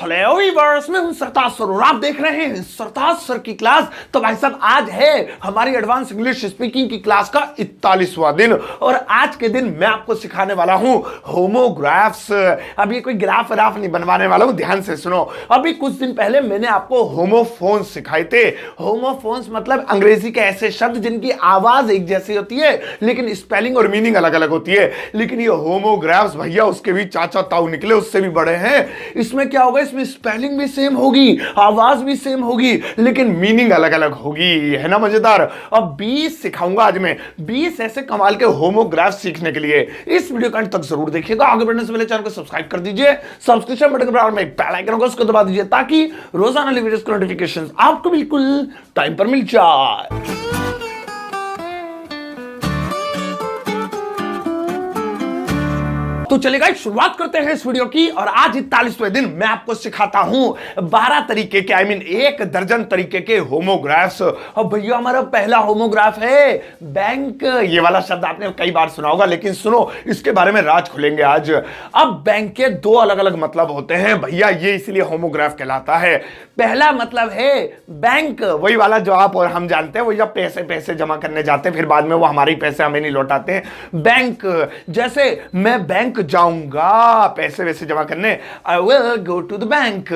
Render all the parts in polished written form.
Hello viewers, मैं हूं सरताज sir और आप देख रहे हैं सरताज सर की क्लास। तो भाई साहब, आज है हमारी एडवांस इंग्लिश स्पीकिंग की क्लास का 41वां दिन और आज के दिन मैं आपको सिखाने वाला हूं होमोग्राफ्स। अब ये कोई ग्राफ व्राफ नहीं बनवाने वाला हूं, ध्यान से सुनो। अभी कुछ दिन पहले मैंने आपको होमोफोन्स सिखाए थे। होमोफोन्स मतलब अंग्रेजी के ऐसे शब्द जिनकी आवाज एक जैसी होती है लेकिन स्पेलिंग और मीनिंग अलग अलग होती है। लेकिन ये होमोग्राफ्स भैया उसके भी चाचा ताऊ निकले, उससे भी बड़े हैं। इसमें क्या होगा, इसमें स्पेलिंग भी सेम होगी, आवाज भी सेम होगी, लेकिन मीनिंग अलग अलग होगी। है ना मजेदार। अब 20 सिखाऊंगा आज मैं, 20 ऐसे कमाल के होमोग्राफ सीखने के लिए। इस वीडियो का अंत तक जरूर देखिएगा। आगे बढ़ने से पहले चैनल को सब्सक्राइब कर दीजिए, सब्सक्रिप्शन बटन के बराबर में एक बेल आइकन होगा, उसको दबा दीजिए ताकि रोजाना वीडियोस के नोटिफिकेशंस आपको बिल्कुल टाइम पर मिल जाए। तो चलेगा, शुरुआत करते हैं इस वीडियो की। और आज 41वें दिन मैं आपको सिखाता हूं 12 तरीके के, एक दर्जन तरीके के होमोग्राफ्स। और भैया हमारा पहला होमोग्राफ है बैंक। ये वाला शब्द आपने कई बार सुना होगा, लेकिन सुनो, इसके बारे में राज खुलेंगे आज। अब बैंक के दो अलग अलग मतलब होते हैं भैया, ये इसलिए होमोग्राफ कहलाता है। पहला मतलब है बैंक, वही वाला जो आप और हम जानते हैं, वही जब पैसे जमा करने जाते हैं फिर बाद में वो हमारे पैसे हमें नहीं लौटाते हैं। बैंक, जैसे मैं बैंक जाऊंगा पैसे वैसे जमा करने, I will go to the bank,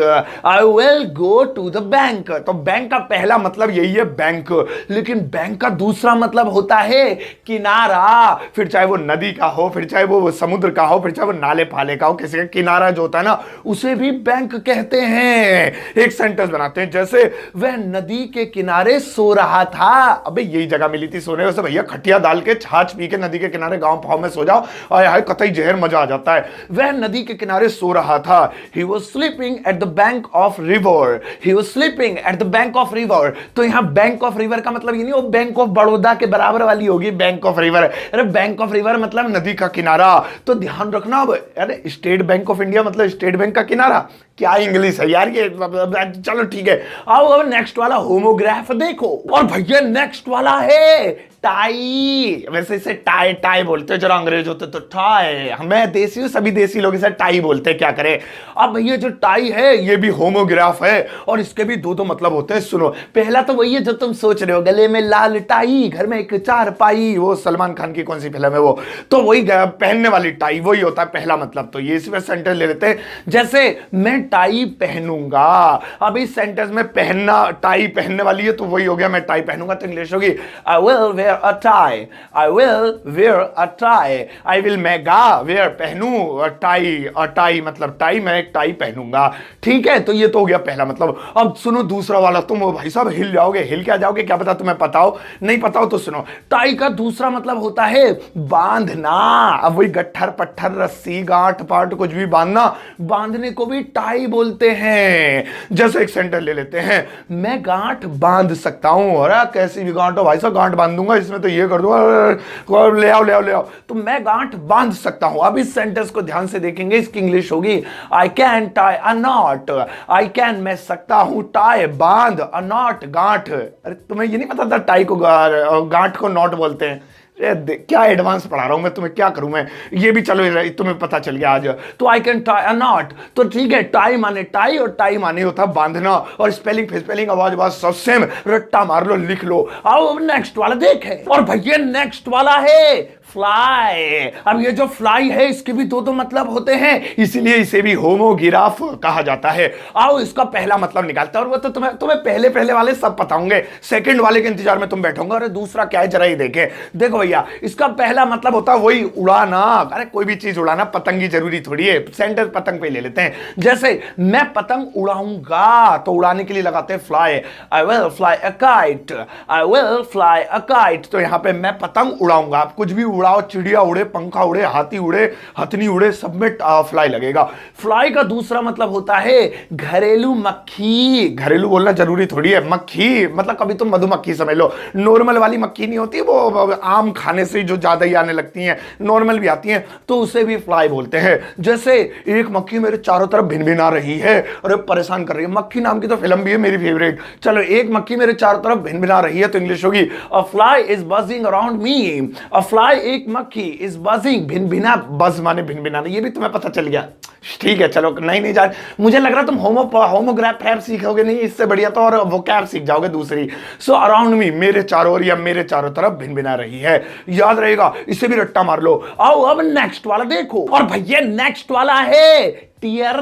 I will go to the bank. तो बैंक का पहला मतलब यही है बैंक। लेकिन बैंक का दूसरा मतलब होता है किनारा। फिर चाहे वो नदी का हो, फिर चाहे वो समुद्र का हो, फिर चाहे वो नाले पाले का हो, किसी का किनारा जो होता है ना, उसे भी बैंक कहते हैं। एक सेंटेंस बनाते हैं, जैसे वह नदी के किनारे सो रहा था। अबे यही जगह मिली थी सोने से भैया, खटिया डाल के छाछ पी के नदी के किनारे गांव पाव में सो जाओ, आय कतई जहर मजा आ जाता है। वह नदी के किनारे सो रहा था। He was sleeping at the bank of river. He was sleeping at the bank of river. तो यहां बैंक ऑफ रिवर का मतलब ये नहीं वो बैंक ऑफ बड़ौदा के बराबर वाली होगी बैंक ऑफ रिवर। अरे बैंक ऑफ रिवर मतलब नदी का किनारा। तो ध्यान रखना। अब अरे स्टेट बैंक ऑफ इंडिया मतलब स्टेट बैंक का किनारा। क्या इंग्लिश है यार ये। चलो ठीक है, आओ अब नेक्स्ट वाला होमोग्राफ देखो। और भैया नेक्स्ट वाला है टाई। वैसे इसे टाई टाई बोलते हैं, जरा अंग्रेज होते तो टाई। मैं देसी हूं, सभी देसी लोग इसे टाई बोलते हैं, क्या करें। अब भैया जो टाई है ये भी होमोग्राफ है और इसके भी दो मतलब होते हैं। सुनो, पहला तो वही है जो तुम सोच रहे हो, गले में लाल टाई, घर में एक चारपाई। वो सलमान खान की कौन सी फिल्म है वो, तो वही पहनने वाली टाई वही होता है पहला मतलब। तो ये इसमें सेंटेंस ले लेते हैं, जैसे मैं टाई पहनूंगा। अब इस सेंटेंस में पहनना, टाई पहनने वाली है तो वही हो गया मैं टाई पहनूंगा। तो इंग्लिश होगी I will where a tie, I will where a tie. I will मैं वेयर पहनू, टाई, और टाई मतलब टाई, मैं एक टाई पहनूंगा। ठीक है, तो ये तो हो गया पहला मतलब। अब सुनो दूसरा वाला, तुम भाई साहब हिल जाओगे, हिल क्या जाओगे क्या पता तुम्हें पता हो, नहीं पता हो तो सुनो। टाई का दूसरा मतलब होता है बांधना। अब वही गट्ठर पट्ठर रस्सी गांठ पाट कुछ भी बांधना, बांधने को भी टाई बोलते हैं। जैसे एक सेंटेंस ले लेते हैं, मैं गांठ बांध सकता हूं। और कैसी भी गांठ हो भाई साहब, गांठ बांध दूंगा, इसमें तो ये कर दूंगा, ले आओ ले आओ ले आओ। तो मैं गांठ बांध सकता हूं। अब इस सेंटेंस को ध्यान से देखेंगे, इसकी इंग्लिश होगी I can tie a not. I can मैं सकता हूं, टाई बांध, अ नॉट गांठ। अरे तुम्हें ये नहीं पता था टाई को गांठ को नॉट बोलते हैं। क्या एडवांस पढ़ा रहा हूं मैं तुम्हें, क्या करूं मैं। ये भी चलो तुम्हें पता चल गया आज। तो I can tie a not, तो ठीक है, टाई माने टाई और टाई माने होता बांधना। और स्पेलिंग आवाज सब सेम, रट्टा मार लो, लिख लो। आओ अब नेक्स्ट वाला देखें। और भैया नेक्स्ट वाला है फ्लाई। अब ये जो फ्लाई है इसके भी दो मतलब होते हैं, इसलिए इसे भी होमोग्राफ कहा जाता है। आओ इसका पहला मतलब निकालते हैं, और वो तो तुम्हें पहले वाले सब पता होंगे, सेकंड वाले के इंतजार में तुम बैठोगे। अरे दूसरा क्या है जरा ही देखें। देखो भैया, इसका पहला मतलब होता है वही उड़ाना। अरे कोई भी चीज उड़ाना, पतंगी जरूरी थोड़ी है। सेंटेंस पतंग पे ले लेते हैं, जैसे मैं पतंग उड़ाऊंगा, तो उड़ाने के लिए लगाते हैं fly. I will fly a kite, I will fly a kite. तो यहां पे मैं पतंग उड़ाऊंगा। आप कुछ भी उड़ाओ, चिड़िया उड़े, पंखा उड़े, हाथी उड़े, हथनी उड़े, सब में फ्लाई लगेगा। फ्लाई का दूसरा मतलब होता है घरेलू मक्खी। घरेलू बोलना जरूरी थोड़ी है, मक्खी मतलब कभी तुम मधुमक्खी समझ लो, नॉर्मल वाली मक्खी नहीं होती, वो आम खाने से जो ज्यादा ही आने लगती हैं, नॉर्मल भी आती हैं, तो उसे भी फ्लाई बोलते हैं। जैसे एक मक्खी मेरे चारों तरफ भिनभिना रही है, अरे परेशान कर रही है। मक्खी नाम की तो फिल्म भी है मेरी फेवरेट। चलो, एक मक्खी मेरे चारों तरफ भिनभिना रही है तो इंग्लिश होगी अ fly is buzzing around me. A fly, एक मक्खी, इज बजिंग, भिनभिना, बज माने भिनभिनाना। ये भी तुम्हें पता चल गया, ठीक है। चलो, नहीं जान, मुझे लग रहा तुम होमोग्राफ फैब सीखोगे नहीं, इससे बढ़िया तो और वो कैब सीख जाओगे दूसरी। सो अराउंड मी, मेरे चारों ओर या मेरे चारों तरफ भिनभिना रही है। याद रहेगा, इसे भी रट्टा मार लो। आओ अब नेक्स्ट वाला देखो, और भैया नेक्स्ट वाला है टीयर।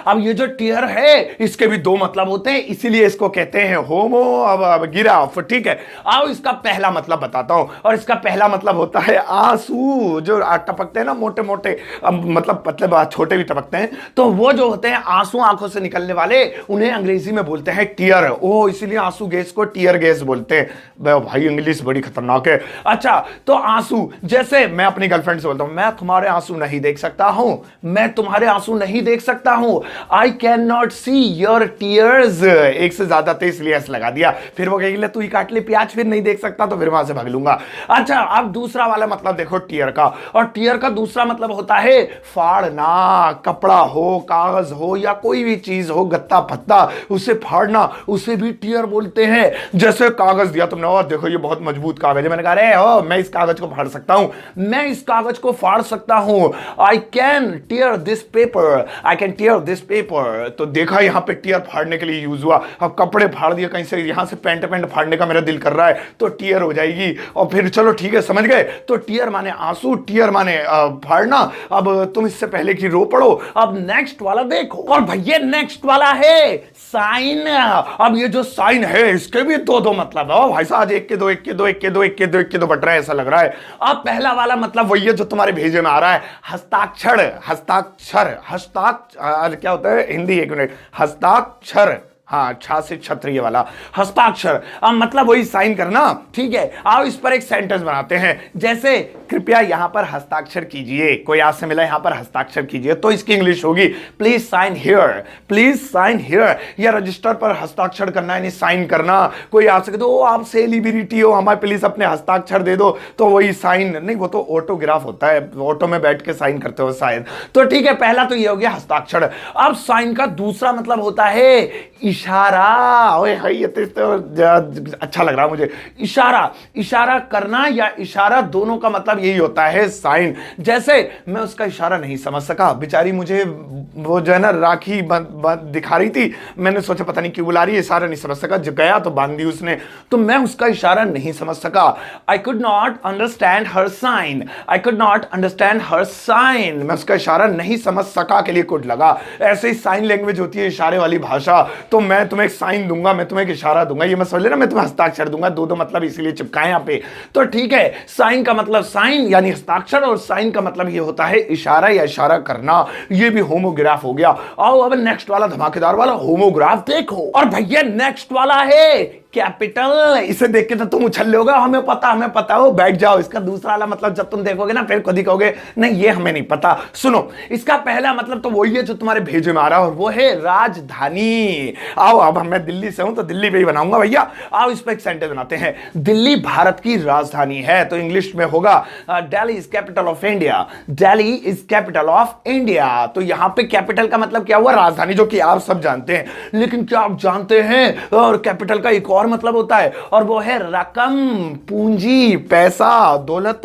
अब ये जो टीयर है, इसके भी दो मतलब होते हैं, इसीलिए इसको कहते हैं होमो अब गिराफ, ठीक है। आओ इसका पहला मतलब बताता हूं, और इसका पहला मतलब होता है आंसू। जो टपकते हैं ना मोटे मोटे, मतलब पतले छोटे भी टपकते हैं, तो वो जो होते हैं आंसू आंखों से निकलने वाले, उन्हें अंग्रेजी में बोलते हैं टीयर। ओ, इसीलिए आंसू गैस को टीयर गैस बोलते हैं। भाई इंग्लिश बड़ी खतरनाक है। अच्छा, तो आंसू, जैसे मैं अपनी गर्लफ्रेंड से बोलता हूं, मैं तुम्हारे आंसू नहीं देख सकता हूं, मैं तुम्हारे आंसू नहीं देख सकता हूं, I can not see your tears. एक से ज्यादा तो इसलिए ऐसा लगा दिया, फिर वो कहेगी तू ही काट ले प्याज, फिर नहीं देख सकता तो फिर वहां से भाग लूंगा। अच्छा, अब दूसरा वाला मतलब देखो टीयर का, और टीयर का दूसरा मतलब होता है फाड़ना। कपड़ा हो, कागज हो, या कोई भी चीज हो, गत्ता पत्ता, उसे फाड़ना, उसे भी टीयर बोलते हैं। जैसे कागज दिया तुमने, और देखो ये बहुत मजबूत कागज है, मैंने कहा अरे हो मैं इस कागज को फाड़ सकता हूं, मैं इस कागज को फाड़ सकता हूं, I can tear this paper, I can tear this paper. तो देखा यहां पे टीयर फाड़ने के लिए यूज हुआ। अब कपड़े फाड़ दिए कहीं से, यहां से पैंट फाड़ने का मेरा दिल कर रहा है, तो टीयर हो जाएगी। और फिर चलो ठीक है, समझ गए, तो टीयर माने आंसू, टीयर माने फाड़ना। अब तुम इससे पहले की रो पढ़ो। अब नेक्स्ट वाला देखो, और भैया नेक्स्ट वाला है साइन। अब ये जो साइन है, इसके भी दो दो मतलब है भाई साहब, एक के दो, एक के दो, एक के दो, एक के दो, एक के दो बट रहा है, ऐसा लग रहा है। अब पहला वाला मतलब वही है जो तुम्हारे भेजे में आ रहा है, हस्ताक्षर। हस्ताक्षर, क्या होता है हिंदी, एक मिनट, हस्ताक्षर, हाँ, छा से क्षत्रिय वाला हस्ताक्षर। अब मतलब वही साइन करना, ठीक है। आओ इस पर एक सेंटेंस बनाते हैं, जैसे कृपया यहां पर हस्ताक्षर कीजिए, कोई आपसे मिला यहां पर हस्ताक्षर कीजिए, तो इसकी इंग्लिश होगी please sign here, please sign here. या रजिस्टर पर हस्ताक्षर करना यानी साइन करना। कोई आपसे कहे तो आप सेलिब्रिटी हो, हमारे प्लीज अपने हस्ताक्षर दे दो, तो वही साइन नहीं, वो तो ऑटोग्राफ होता है, ऑटो में बैठ के साइन करते हो शायद। तो ठीक है, पहला तो ये हो गया हस्ताक्षर। अब साइन का दूसरा मतलब होता है इशारा। ओए हाय, ये तो अच्छा लग रहा मुझे। इशारा, इशारा करना या इशारा, दोनों का मतलब यही होता है साइन। जैसे मैं उसका इशारा नहीं समझ सका, बेचारी मुझे वो जो है ना राखी दिखा रही थी, मैंने सोचा पता नहीं क्यों बुला रही है, इशारा नहीं समझ सका, जब गया तो बांध दी उसने, तो मैं उसका इशारा नहीं समझ सका। I could not understand her sign, I could not understand her sign. मैं उसका इशारा नहीं समझ सका के लिए कुड लगा। ऐसे ही साइन लैंग्वेज होती है, इशारे वाली भाषा। तो मैं तुम्हें एक साइन दूंगा, मैं तुम्हें एक इशारा दूंगा, ये मत समझ लेना मैं तुम्हें हस्ताक्षर दूंगा, दो दो मतलब इसीलिए चिपकाए यहां पे। तो ठीक है, साइन का मतलब साइन यानी हस्ताक्षर, और साइन का मतलब ये होता है इशारा या इशारा करना। ये भी होमोग्राफ हो गया। आओ अब नेक्स्ट वाला धमाकेदार वाला होमोग्राफ देखो, और भैया नेक्स्ट वाला है कैपिटल। इसे देख के तो तुम उछल लोगे, हमें पता हो, बैठ जाओ। इसका दूसरा वाला मतलब जब तुम देखोगे ना, फिर खुद ही कहोगे नहीं ये हमें नहीं पता। सुनो, इसका पहला मतलब तो वही है जो तुम्हारे भेजे में आ रहा है, और वो है राजधानी। आओ, अब मैं दिल्ली से हूं तो दिल्ली पे ही बनाऊंगा भैया। आओ इस पर एक सेंटेंस बनाते हैं, दिल्ली भारत की राजधानी है, तो इंग्लिश में होगा Delhi is capital of India, Delhi is capital of India. तो यहां पे कैपिटल का मतलब क्या हुआ, राजधानी, जो कि आप सब जानते हैं। लेकिन क्या आप जानते हैं और कैपिटल का एक और मतलब होता है, और वो है रकम, पूंजी, पैसा, दौलत।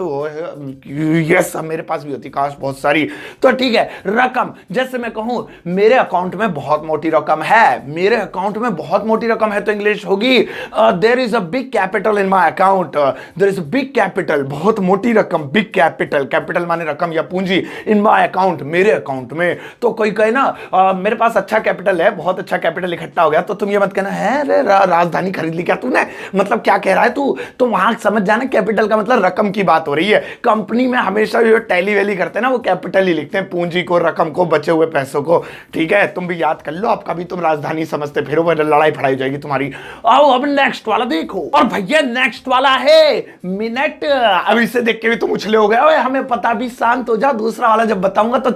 यस, मेरे पास भी होती काश बहुत सारी। तो ठीक है, रकम, जैसे मैं कहूं मेरे अकाउंट में बहुत मोटी रकम है, मेरे अकाउंट में बहुत मोटी रकम है, तो इंग्लिश होगी there is a big capital in my account, there is a big capital, बहुत मोटी रकम, बिग कैपिटल, कैपिटल माने रकम या पूंजी, इन माय अकाउंट, मेरे अकाउंट में। तो कोई कहे ना मेरे पास अच्छा कैपिटल है, बहुत अच्छा कैपिटल इकट्ठा हो गया, तो तुम ये मत कहना है अरे राजधानी खरीद ली क्या तूने, मतलब क्या कह रहा है तू। तो वहां समझ जाना कैपिटल का मतलब रकम की बात हो रही है। कंपनी में हमेशा जो टैली वैली करते हैं ना, वो कैपिटल ही लिखते हैं, पूंजी को, रकम को, बचे हुए पैसों को। ठीक है, तुम भी याद कर लो, आपका भी तुम राजधानी समझते फिर वो लड़ाई फड़ाई हो जाएगी तुम्हारी। आओ अब नेक्स्ट वाला देखो, और भैया नेक्स्ट वाला है मिनट। अब इसे देख के भी तुम उछले हो गए, हमें पता भी, शांत हो जा, दूसरा वाला जब बताऊंगा तो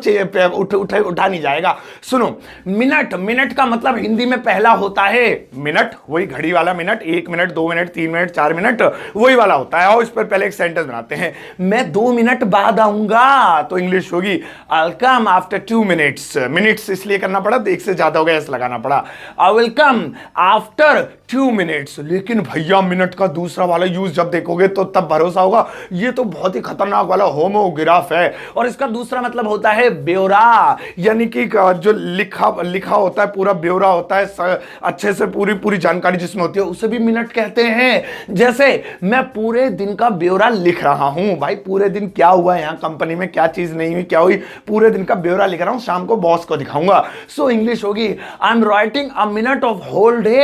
उठा नहीं जाएगा। सुनो, मिनट, मिनट का मतलब हिंदी में पहला होता है मिनट, वही घड़ी वाला minute, 1 minute, 2 minute, 3 minute, 4 minute, वही वाला होता है। और इस पर पहले एक सेंटेंस बनाते हैं, मैं 2 मिनट बाद आऊंगा, तो इंग्लिश होगी I will come after 2 minutes. Minutes इसलिए करना पड़ा, एक से ज्यादा हो गया ऐसा लगाना पड़ा, I will come after 2 minutes. लेकिन भैया मिनट का दूसरा वाला यूज जब देखोगे तो तब भरोसा होगा, ये तो बहुत ही खतरनाक वाला होमोग्राफ है। और इसका दूसरा मतलब होता है ब्यौरा, यानी कि जो लिखा होता है, पूरा ब्यौरा होता है, अच्छे से पूरी जानकारी जिसमें होती है, उसे भी मिनट कहते हैं। जैसे मैं पूरे दिन का ब्यौरा लिख रहा हूं, भाई पूरे दिन क्या हुआ यहाँ कंपनी में, क्या चीज नहीं हुई, क्या हुई, पूरे दिन का ब्यौरा लिख रहा हूं, शाम को बॉस को दिखाऊंगा। सो इंग्लिश होगी I am writing a minute of whole day,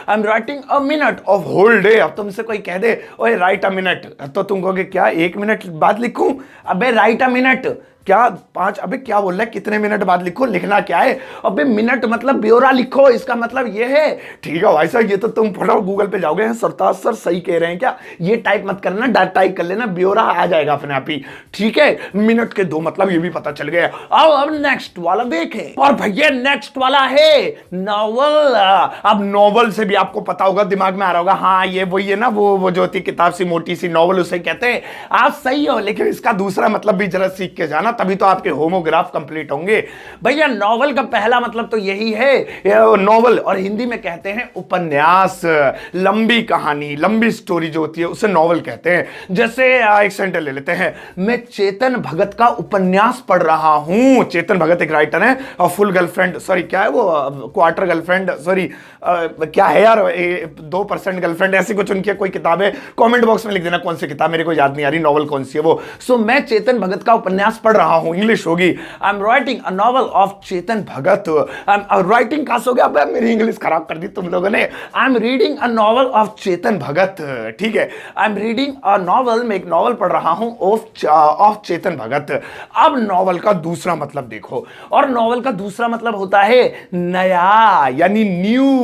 I am writing a minute of whole day. अब तुमसे कोई कह दे ओए राइट अ मिनट, तो तुम कहोगे क्या 1 मिनट बाद लिखूं? अबे राइट अ मिनट क्या 5, अबे क्या बोल रहा है, कितने मिनट बाद लिखो, लिखना क्या है? अबे मिनट मतलब ब्यौरा लिखो, इसका मतलब ये है। ठीक है भाई साहब, ये तो तुम फटाफट गूगल पे जाओगे, सरताज सर सही कह रहे हैं क्या, ये टाइप मत करना, डाटा टाइप कर लेना, ब्यौरा आ जाएगा अपने आप ही। ठीक है, मिनट के 2 मतलब ये भी पता चल गया। अब नेक्स्ट वाला देखें, और भैया नेक्स्ट वाला है नॉवल। अब नॉवल से भी आपको पता होगा, दिमाग में आ रहा होगा, हाँ ये वही है ना, वो जो होती किताब सी मोटी सी नॉवल, उसे कहते हैं। आप सही हो, लेकिन इसका दूसरा मतलब भी जरा सीख के जाना, तभी तो आपके होमोग्राफ कंप्लीट होंगे। भैया नॉवल का पहला मतलब तो यही है, नॉवल, और हिंदी में कहते हैं उपन्यास, लंबी कहानी, लंबी स्टोरी जो होती है उसे नॉवल कहते हैं। जैसे एक सेंटेंस ले लेते हैं, मैं चेतन भगत का उपन्यास पढ़ रहा हूं। चेतन भगत एक राइटर है, और फुल गर्लफ्रेंड, सॉरी क्या है वो, क्वार्टर गर्लफ्रेंड, सॉरी क्या है यार, 2% गर्लफ्रेंड, ऐसी कुछ उनकी कोई किताब है। कमेंट बॉक्स में लिख देना कौन सी किताब, मेरे को याद नहीं आ रही नॉवल कौन सी है वो। सो मैं चेतन भगत का उपन्यास पढ़ रहा हूं, इंग्लिश होगी I am writing a novel of Chetan Bhagat. Writing कहां से हो गया, अब मेरी इंग्लिश खराब कर दी तुम लोगों ने। I am reading a novel of Chetan Bhagat. ठीक है, I am reading a novel, मैं एक नॉवल पढ़ रहा हूं ऑफ चेतन भगत। अब नॉवल का दूसरा मतलब देखो, और नॉवल का दूसरा मतलब होता है नया, यानी न्यू।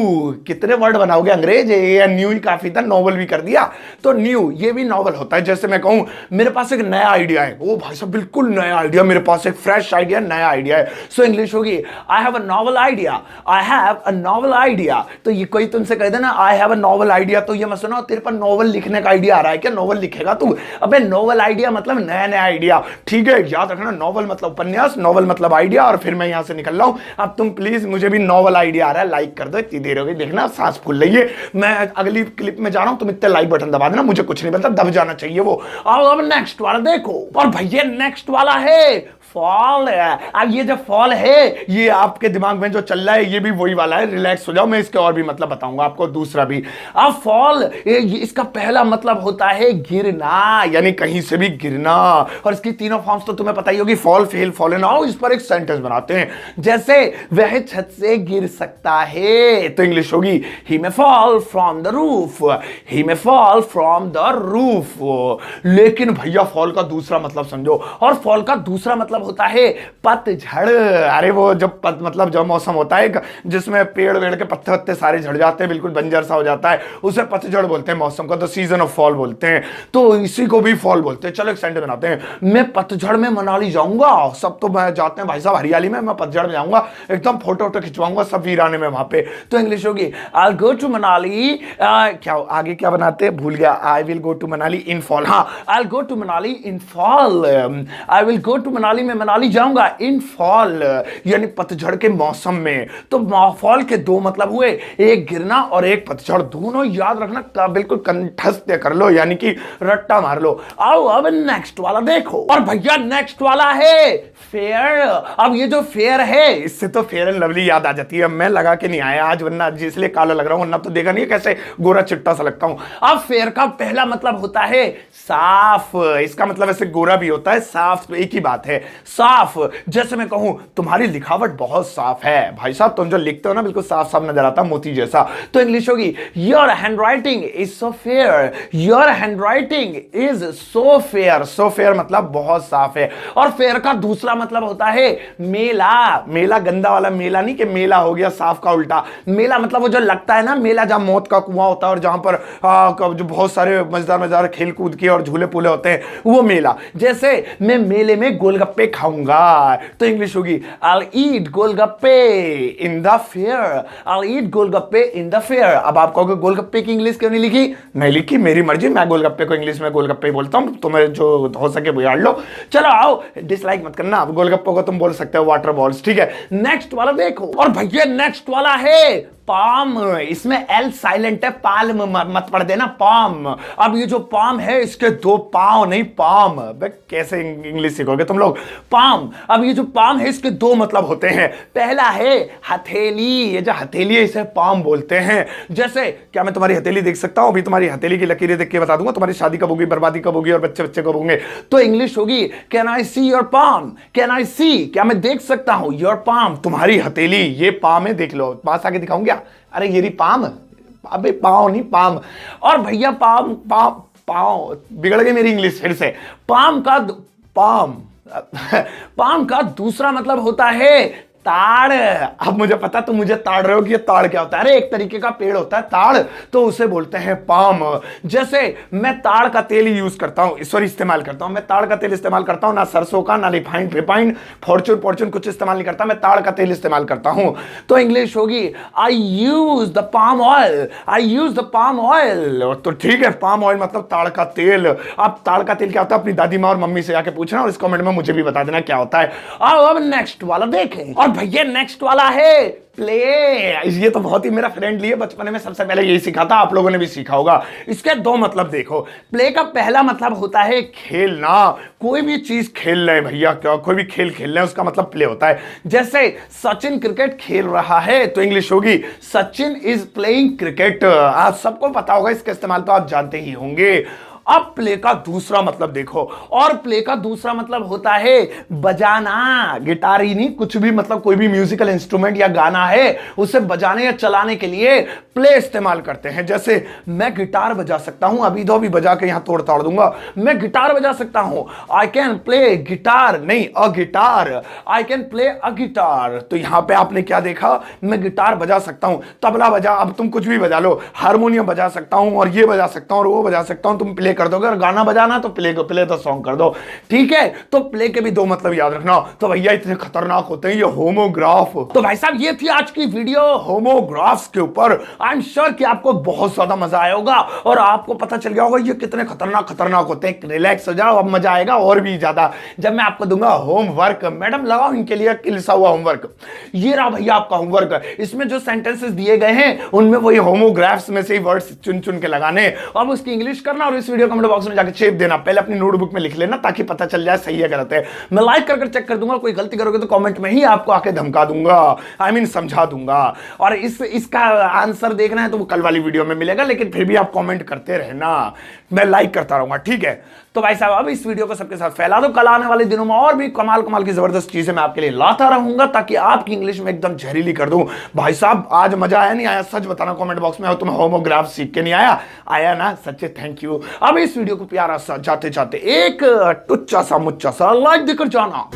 कितने वर्ड बनाओगे अंग्रेज, या न्यू ही काफी था, नॉवल भी कर दिया, तो न्यू ये भी नॉवल होता है। जैसे मैं कहूं मेरे पास एक नया आइडिया है, ओ भाई साहब बिल्कुल नया आइडिया, मेरे पास एक फ्रेश आइडिया, नया आइडिया है। सो इंग्लिश होगी I have a novel idea, I have a novel idea. तो ये कोई तुमसे कह देना I have a novel idea, तो ये मत सुनो तेरे पर नॉवल लिखने का आइडिया आ रहा है क्या, नॉवल लिखेगा तू? अबे नॉवल आइडिया मतलब नया नया आइडिया। ठीक है, याद रखना, नॉवल मतलब उपन्यास, नॉवल मतलब आइडिया। और फिर मैं यहां से निकल रहा हूं, अब तुम प्लीज, मुझे भी नॉवल आइडिया आ रहा है, लाइक कर दो, इतनी देर हो गई, देखना सांस फूल रही है। मैं अगली क्लिप में जा रहा हूं, तुम इतने लाइक बटन दबा देना, मुझे कुछ नहीं पता, दब जाना चाहिए वो। अब नेक्स्ट वाला देखो, और भैया नेक्स्ट वाला है फॉल। अब ये जो फॉल है, ये आपके दिमाग में जो चल रहा है, ये भी वही वाला है, रिलैक्स हो जाओ, मैं इसके और भी मतलब बताऊंगा आपको, दूसरा भी। अब फॉल, इसका पहला मतलब होता है गिरना, यानी कहीं से भी गिरना। और इसकी तीनों फॉर्म्स तो तुम्हें पता ही होगी, फॉल, फेल, फॉलन। आओ इस पर एक सेंटेंस बनाते हैं, जैसे वह छत से गिर सकता है, तो इंग्लिश होगी he may fall from the roof, he may fall from the roof. लेकिन भैया फॉल का दूसरा मतलब समझो, और फॉल का दूसरा मतलब होता है पतझड़। अरे वो जब मतलब जब मौसम होता है जिसमें पेड़ वेड़ के पत्ते वत्ते सारे झड़ जाते हैं, बिल्कुल बंजर सा हो जाता है, उसे पतझड़ बोलते हैं मौसम का, तो सीजन ऑफ फॉल बोलते हैं, तो इसी को भी फॉल बोलते हैं। चलो एक सेंटेंस बनाते हैं, मैं पतझड़ में मनाली जाऊंगा। सब तो जाते हैं भाई साहब हरियाली में, मैं पतझड़ में जाऊंगा, एकदम फोटो वोटो खिंचवाऊंगा सब वीराने में वहां पे। तो इंग्लिश होगी I will go to Manali, क्या आगे क्या बनाते हैं भूल गया, I will go to Manali in fall. हाँ, I will go to Manali in fall, I will go to Manali, Manali जाऊंगा इन फॉल, यानी पतझड़ के मौसम में। तो फॉल के 2 मतलब हुए, एक गिरना और एक पतझड़, दोनों याद रखना, बिल्कुल कंठस्थ कर लो, यानी कि रट्टा मार लो। आओ अब नेक्स्ट वाला देखो, और भैया नेक्स्ट वाला है फेयर। अब ये जो फेयर है, इससे तो फेयर एंड लवली याद आ जाती है। मैं लगा के नहीं आया आज, वरना इसलिए काला लग रहा हूं, वरना तो देखा नहीं कैसे गोरा चिट्टा सा लगता हूं। अब फेयर का पहला मतलब होता है साफ, इसका मतलब ऐसे गोरा भी होता है, साफ, तो एक ही बात है, साफ। जैसे मैं कहूं तुम्हारी लिखावट बहुत साफ है, भाई साहब तुम जो लिखते हो ना बिल्कुल साफ साफ नजर आता, मोती जैसा। तो इंग्लिश होगी your handwriting is so fair, your handwriting is so fair. So fair मतलब बहुत साफ है। और फेयर का दूसरा मतलब होता है मेला। मेला गंदा वाला मेला नहीं कि मेला हो गया साफ का उल्टा, मेला मतलब वो जो लगता है ना मेला, जहां मौत का कुआं होता है और जहां पर जो बहुत सारे मजेदार मजेदार खेल कूद के और झूले पूले होते हैं, वो मेला। जैसे मैं मेले में मैं गोलगप्पे खाऊंगा, तो इंग्लिश होगी I'll eat golgappe in the fair, I'll eat golgappe in the fair। अब आप कहोगे गोलगप्पे की इंग्लिश क्यों नहीं लिखी? नहीं लिखी, मेरी मर्जी, मैं गोलगप्पे को इंग्लिश में गोलगप्पे बोलता हूं, तुम्हें जो हो सके बिगाड़ लो। चलो आओ, डिसलाइक मत करना, अब गोलगप्पों को तुम बोल सकते हो वाटर बॉल्स, ठीक है। नेक्स्ट वाला देखो, और भैया नेक्स्ट वाला है पाम, इसमें एल साइलेंट है, पाल्म मत पढ़ देना, पाम। अब ये जो पाम है इसके दो पांव नहीं पाम, कैसे इंग्लिश सीखोगे तुम लोग? पाम, अब ये जो पाम है इसके दो मतलब होते हैं। पहला है हथेली, ये जो हथेली है इसे पाम बोलते हैं। जैसे क्या मैं तुम्हारी हथेली देख सकता हूं? अभी तुम्हारी हथेली की लकीरें देख के बता दूंगा तुम्हारी शादी कब होगी, बर्बादी कब होगी और बच्चे बच्चे कब होंगे। तो इंग्लिश होगी can I see your palm, can I see, क्या मैं देख सकता हूं योर पाम, तुम्हारी हथेली, ये पाम है, देख लो, पास आके दिखाऊंगा। अरे ये रही पाम, अबे पाँव नहीं पाम। और भैया पाम पाम पाँव, बिगड़ गई मेरी इंग्लिश फिर से। पाम का दूसरा मतलब होता है ताड़। अब मुझे पता तुम मुझे ताड़ रहे हो कि ये ताड़ क्या होता है। अरे एक तरीके का पेड़ होता है ताड़, तो उसे बोलते हैं पाम। जैसे मैं ताड़ का तेल यूज करता हूं, सॉरी इस्तेमाल करता हूं, मैं ताड़ का तेल इस्तेमाल करता हूं, ना सरसों का, ना रिफाइंड फॉर्चून कुछ इस्तेमाल नहीं करता, मैं ताड़ का तेल इस्तेमाल करता हूं। तो इंग्लिश होगी I use the palm oil, I use the palm oil. तो ठीक है, पाम ऑयल मतलब ताड़ का तेल। अब ताड़ का तेल क्या होता है अपनी दादी माँ और मम्मी से आके पूछना और इस कमेंट में मुझे भी बता देना क्या होता है। अब नेक्स्ट वाला देखें, और भैया नेक्स्ट वाला है प्ले। ये तो बहुत ही मेरा फ्रेंडली है, बचपन में सबसे पहले यही सीखा था, आप लोगों ने भी सीखा होगा। इसके दो मतलब देखो। प्ले का पहला मतलब होता है खेलना, कोई भी चीज खेल रहे हैं भैया, क्या कोई भी खेल खेल रहे हैं उसका मतलब प्ले होता है। जैसे सचिन क्रिकेट खेल रहा है तो इंग्लिश होगी सचिन इज प्लेइंग क्रिकेट। आप सबको पता होगा, इसका इस्तेमाल तो आप जानते ही होंगे। अब प्ले का दूसरा मतलब देखो, और प्ले का दूसरा मतलब होता है बजाना, गिटार ही नहीं, कुछ भी मतलब कोई भी म्यूजिकल इंस्ट्रूमेंट या गाना है उसे बजाने या चलाने के लिए प्ले इस्तेमाल करते हैं। जैसे मैं गिटार बजा सकता हूं, अभी दो भी बजा के यहां तोड़ ताड़ दूंगा, मैं गिटार बजा सकता हूं, आई कैन प्ले गिटार, नहीं अ guitar, I can play a guitar. तो यहां पे आपने क्या देखा, मैं गिटार बजा सकता हूं, तबला बजा, अब तुम कुछ भी बजा लो, हारमोनियम बजा सकता हूं और ये बजा सकता हूं और वो बजा सकता हूं, तुम प्ले कर दोगे। और गाना बजाना तो प्ले द सॉन्ग कर दो, ठीक है। तो प्ले के भी दो मतलब याद रखना। तो भैया इतने खतरनाक होते हैं ये होमोग्राफ। तो भाई साहब ये थी आज की वीडियो होमोग्राफ्स के ऊपर। आई एम श्योर कि आपको बहुत ज्यादा मजा आया होगा और आपको पता चल गया होगा ये कितने खतरनाक होते हैं। रिलैक्स हो जाओ, अब मजा आएगा और भी ज्यादा जब मैं आपको दूंगा होमवर्क। मैडम लगाओ इनके लिए लिसा हुआ होमवर्क, ये रहा भैया आपका होमवर्क। इसमें जो सेंटेंसेस दिए गए हैं उनमें वही होमोग्राफ्स में से ही वर्ड्स चुन चुन के लगाने, अब उसकी इंग्लिश करना और इस वीडियो कमेंट बॉक्स में जाके चेप देना। पहले अपनी नोटबुक में लिख लेना ताकि पता चल जाए सही है गलत है। मैं लाइक कर चेक कर दूंगा, कोई गलती करोगे तो कमेंट में ही आपको आके धमका दूंगा, आई मीन समझा दूंगा। और इसका आंसर देखना है तो वो कल वाली वीडियो में मिलेगा, लेकिन फिर भी आप कमेंट करते रहना, मैं लाइक करता रहूंगा, ठीक है। तो भाई साहब अब इस वीडियो को सबके साथ फैला दो। कल आने वाले दिनों में और भी कमाल की जबरदस्त चीजें मैं आपके लिए लाता रहूंगा ताकि आपकी इंग्लिश में एकदम जहरीली कर दूं। भाई साहब आज मजा आया नहीं आया, सच बताना कमेंट बॉक्स में। तुम्हें होमोग्राफ सीख के नहीं आया ना, सच्चे थैंक यू। अब इस वीडियो को प्यारा सा जाते जाते एक टुच्चा सा मुच्चा सा लाइक देकर जाना।